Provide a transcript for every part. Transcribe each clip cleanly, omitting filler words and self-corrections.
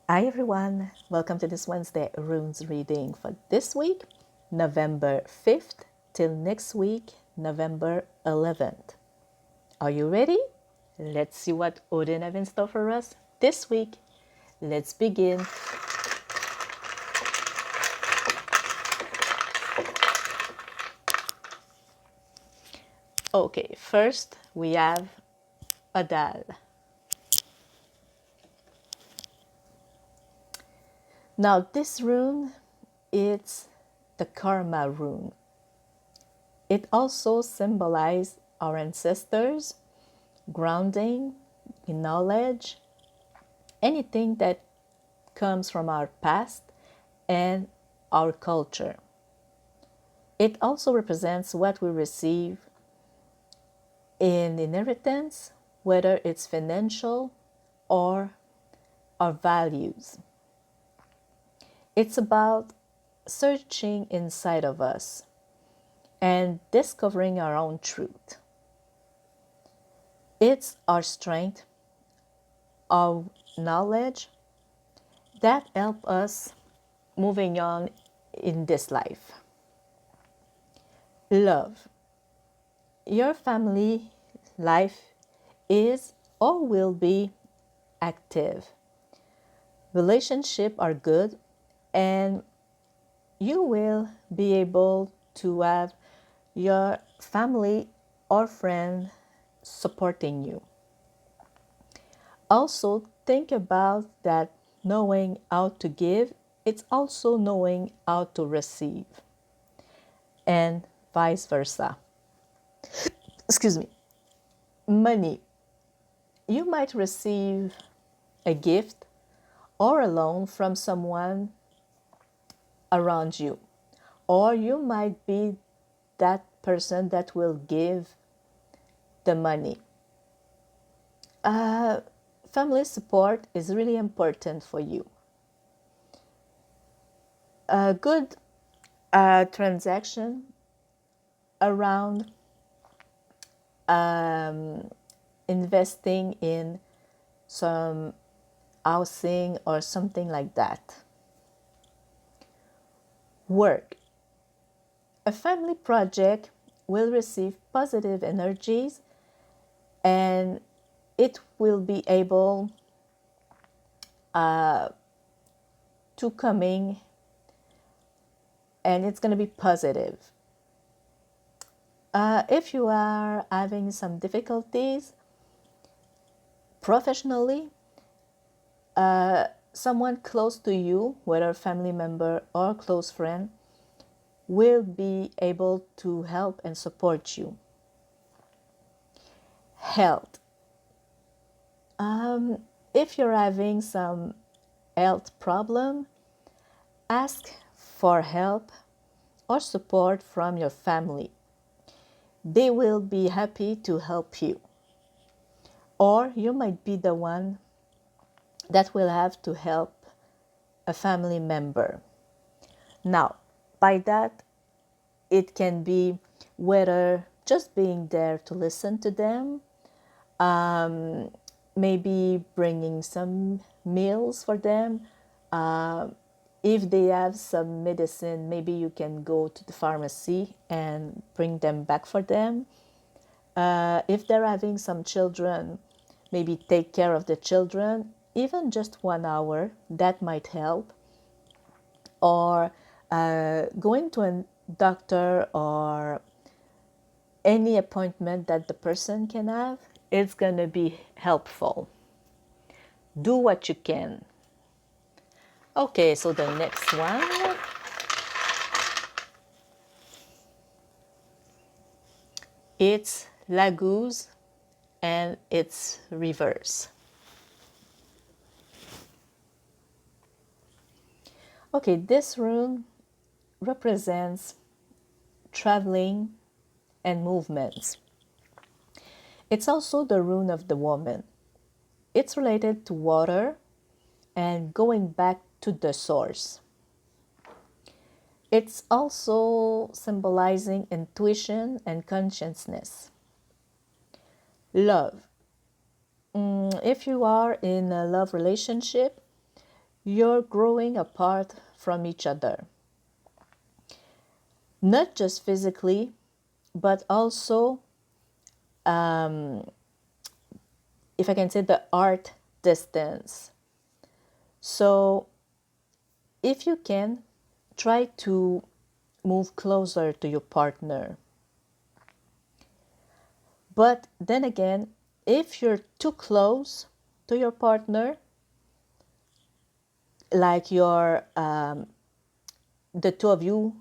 Hi everyone, welcome to this Wednesday runes reading for this week, November 5th till next week, November 11th. Are you ready? Let's see what Odin have in store for us this week. Let's begin. Okay, first we have Adal. Now this rune is the Karma rune. It also symbolizes our ancestors, grounding in knowledge, anything that comes from our past and our culture. It also represents what we receive in inheritance, whether it's financial or our values. It's about searching inside of us and discovering our own truth. It's our strength, our knowledge that help us moving on in this life. Love. Your family life is or will be active. Relationships are good and you will be able to have your family or friend supporting you. Also think about that knowing how to give, it's also knowing how to receive and vice versa. Excuse me. Money. You might receive a gift or a loan from someone around you, or you might be that person that will give the money. Family support is really important for you. A good transaction around investing in some housing or something like that. Work. A family project will receive positive energies and it will be able to coming and it's going to be positive. If you are having some difficulties professionally, someone close to you, whether a family member or close friend, will be able to help and support you. Health. If you're having some health problem, ask for help or support from your family. They will be happy to help you. Or you might be the one that will have to help a family member. Now, by that, it can be whether just being there to listen to them, maybe bringing some meals for them. If they have some medicine, maybe you can go to the pharmacy and bring them back for them. If they're having some children, maybe take care of the children, even just 1 hour, that might help. Or going to a doctor or any appointment that the person can have, it's going to be helpful. Do what you can. Okay, so the next one. It's Laguz and it's reverse. Okay, this rune represents traveling and movements. It's also the rune of the woman. It's related to water and going back to the source. It's also symbolizing intuition and consciousness. Love. If you are in a love relationship, you're growing apart from each other. Not just physically, but also, if I can say, the art distance. So if you can, try to move closer to your partner. But then again, if you're too close to your partner, like the two of you,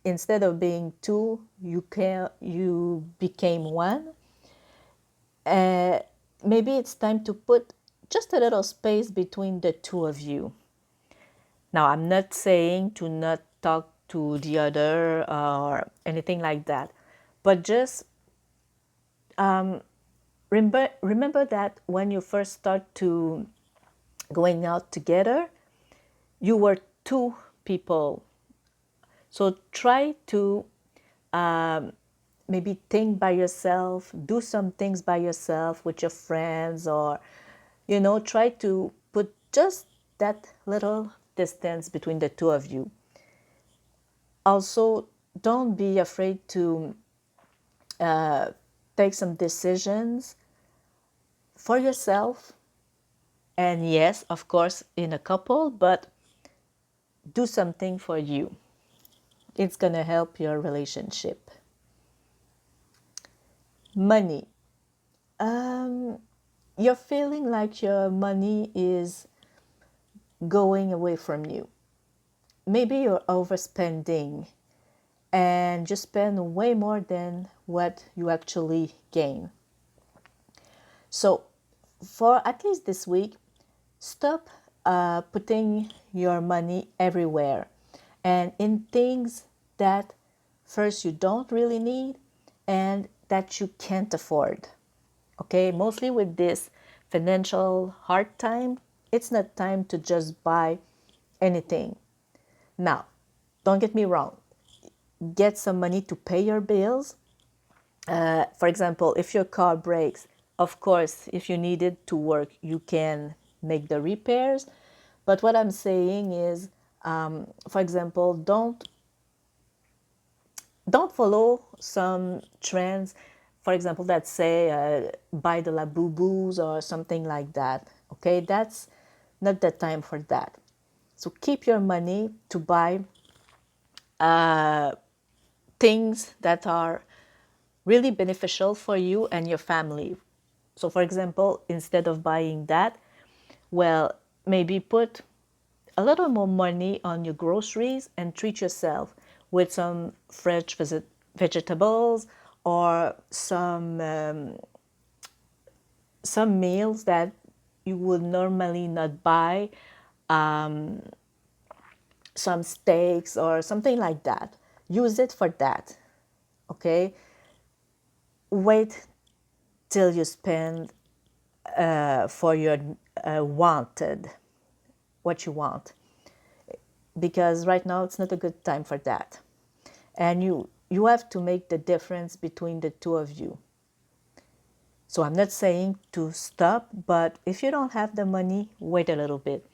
instead of being two, you became one. Maybe it's time to put just a little space between the two of you. Now, I'm not saying to not talk to the other or anything like that, but just remember that when you first start to going out together, you were two people. So try to maybe think by yourself, do some things by yourself with your friends, or try to put just that little distance between the two of you. Also, don't be afraid to take some decisions for yourself. And yes, of course, in a couple, but do something for you. It's going to help your relationship. Money. You're feeling like your money is going away from you. Maybe you're overspending and you spend way more than what you actually gain. So, for at least this week, stop putting your money everywhere and in things that first you don't really need and that you can't afford. Okay, mostly with this financial hard time, it's not time to just buy anything. Now, don't get me wrong, get some money to pay your bills. For example, if your car breaks, of course, if you need it to work, you can make the repairs. But what I'm saying is, for example, don't follow some trends, for example, that say buy the Labubus or something like that. Okay, that's not the time for that. So keep your money to buy things that are really beneficial for you and your family. So, for example, instead of buying that, well, maybe put a little more money on your groceries and treat yourself with some fresh vegetables or some meals that you would normally not buy, some steaks or something like that. Use it for that. Okay, wait till you spend for your wanted, what you want, because right now it's not a good time for that. And you have to make the difference between the two of you. So I'm not saying to stop, but if you don't have the money, wait a little bit.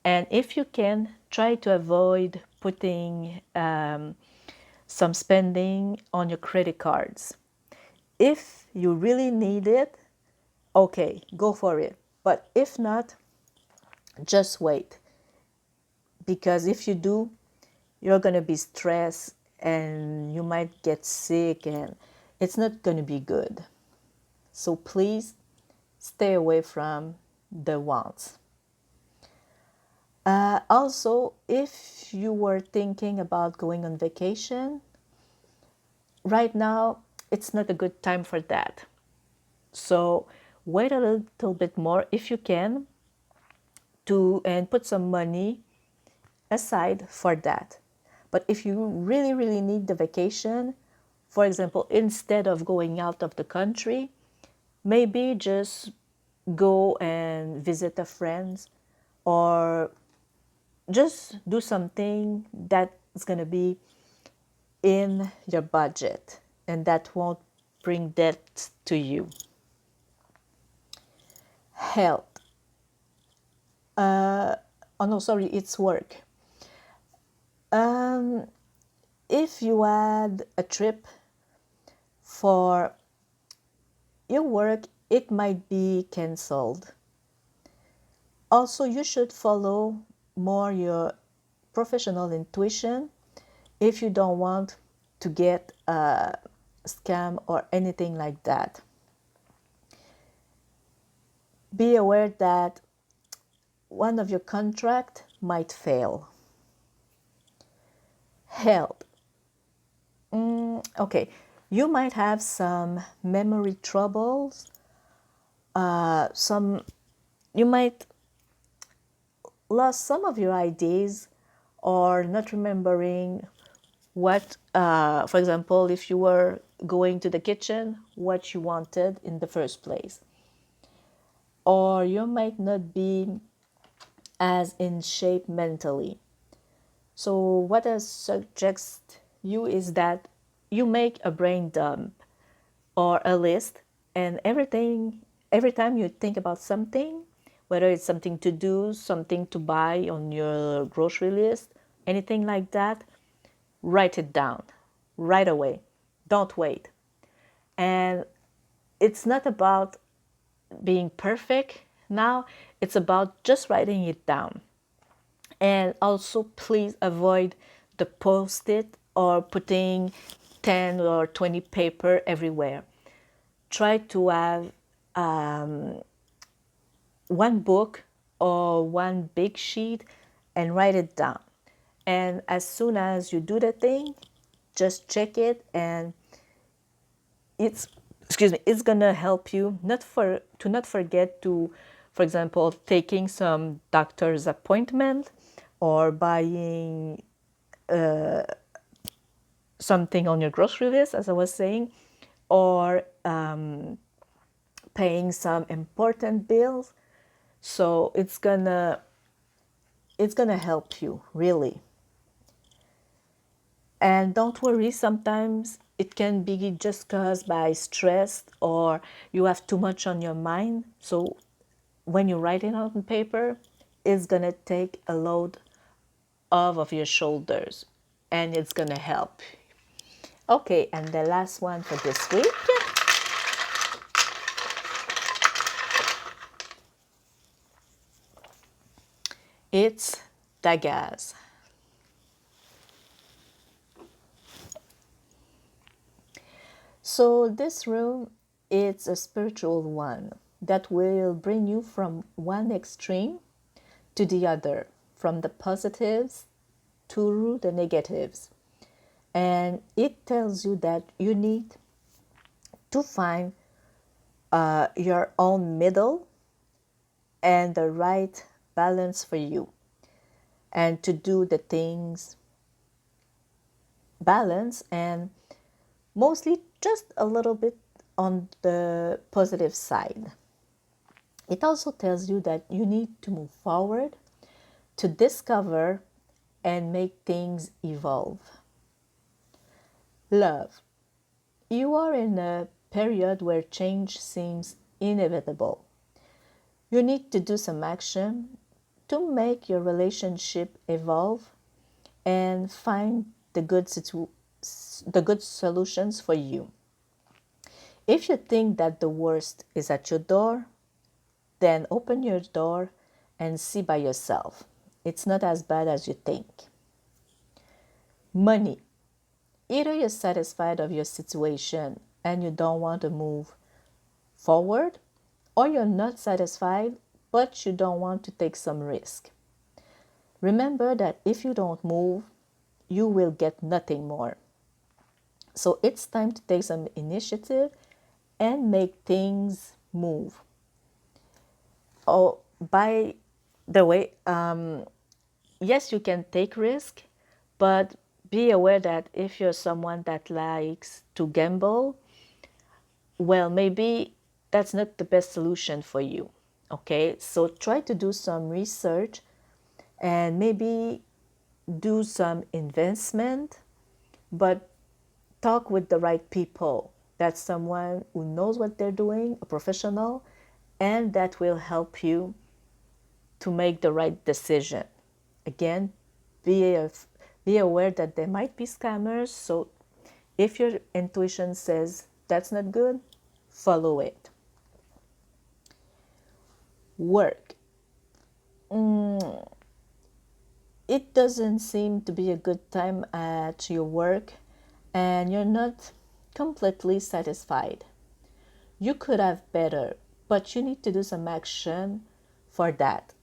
And if you can, try to avoid putting some spending on your credit cards. If you really need it, okay, go for it. But if not, just wait. Because if you do, you're going to be stressed and you might get sick and it's not going to be good. So please stay away from the wants. Also, if you were thinking about going on vacation, right now it's not a good time for that. So wait a little bit more if you can and put some money aside for that. But if you really, really need the vacation, for example, instead of going out of the country, maybe just go and visit a friend or just do something that is going to be in your budget and that won't bring debt to you. Health. oh no, sorry, it's work. Um, if you had a trip for your work, it might be canceled. Also, you should follow more your professional intuition if you don't want to get a scam or anything like that. Be aware that one of your contract might fail. Health. Okay, you might have some memory troubles. Some you might lose some of your ideas or not remembering what, for example, if you were going to the kitchen, what you wanted in the first place. Or you might not be as in shape mentally. So what I suggest you is that you make a brain dump or a list, and every time you think about something, whether it's something to do, something to buy on your grocery list, anything like that, write it down right away. Don't wait. And it's not about being perfect now, it's about just writing it down. And also, please avoid the post-it or putting 10 or 20 paper everywhere. Try to have one book or one big sheet and write it down. And as soon as you do the thing, just check it, and it's gonna help you not forget to, for example, taking some doctor's appointment or buying something on your grocery list, as I was saying, or paying some important bills. So it's gonna help you really. And don't worry, sometimes it can be just caused by stress or you have too much on your mind. So when you write it on paper, it's gonna take a load off of your shoulders and it's gonna help. Okay, and the last one for this week, it's Dagaz. So this room, it's a spiritual one that will bring you from one extreme to the other, from the positives to the negatives. And it tells you that you need to find your own middle and the right balance for you, and to do the things balance and mostly just a little bit on the positive side. It also tells you that you need to move forward to discover and make things evolve. Love. You are in a period where change seems inevitable. You need to do some action to make your relationship evolve and find the good solutions for you. If you think that the worst is at your door, then open your door and see by yourself. It's not as bad as you think. Money. Either you're satisfied of your situation and you don't want to move forward, or you're not satisfied but you don't want to take some risk. Remember that if you don't move, you will get nothing more. So it's time to take some initiative and make things move. Oh, by the way, yes, you can take risk, but be aware that if you're someone that likes to gamble, well, maybe that's not the best solution for you. Okay, so try to do some research and maybe do some investment, but talk with the right people. That's someone who knows what they're doing, a professional, and that will help you to make the right decision. Again, be aware that there might be scammers. So if your intuition says that's not good, follow it. Work. It doesn't seem to be a good time at your work and you're not completely satisfied. You could have better, but you need to do some action for that.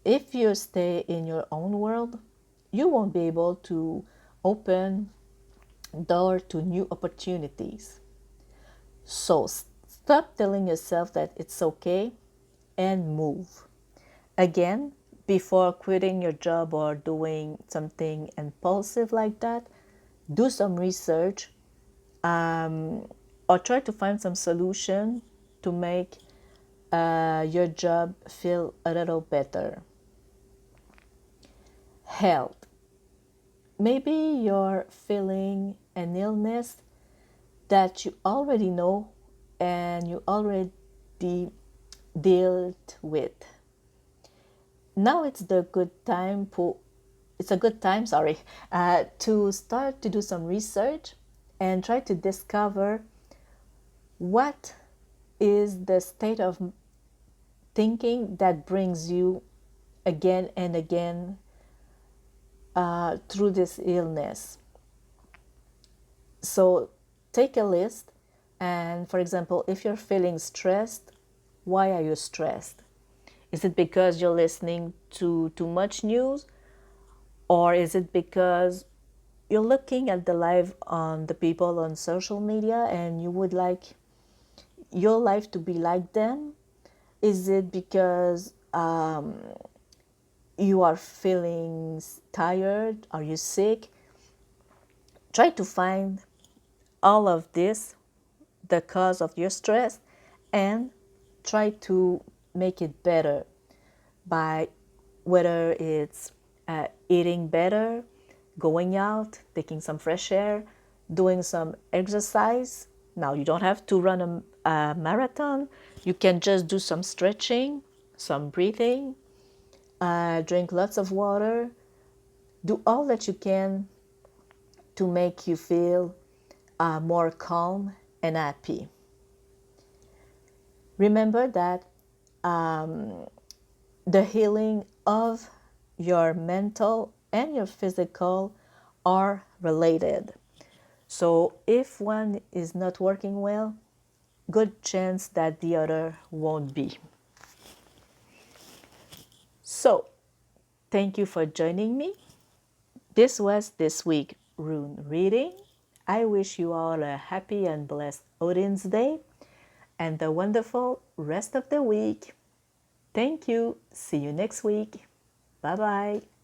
If you stay in your own world, you won't be able to open door to new opportunities. So stop telling yourself that it's okay and move. Again, before quitting your job or doing something impulsive like that, do some research, or try to find some solution to make your job feel a little better. Health. Maybe you're feeling an illness that you already know and you already dealt with. Now it's the good time it's a good time, to start to do some research and try to discover what is the state of thinking that brings you again and again through this illness. So take a list, and for example, if you're feeling stressed, why are you stressed? Is it because you're listening to too much news? Or is it because you're looking at the life on the people on social media and you would like your life to be like them? Is it because you are feeling tired? Are you sick? Try to find all of this, the cause of your stress, and try to make it better by whether it's eating better, going out, taking some fresh air, doing some exercise. Now, you don't have to run a marathon. You can just do some stretching, some breathing, drink lots of water. Do all that you can to make you feel more calm and happy. Remember that the healing of your mental and your physical are related. So if one is not working well, good chance that the other won't be. So thank you for joining me. This was this week rune reading. I wish you all a happy and blessed Odin's Day and a wonderful rest of the week. Thank you. See you next week. Bye-bye.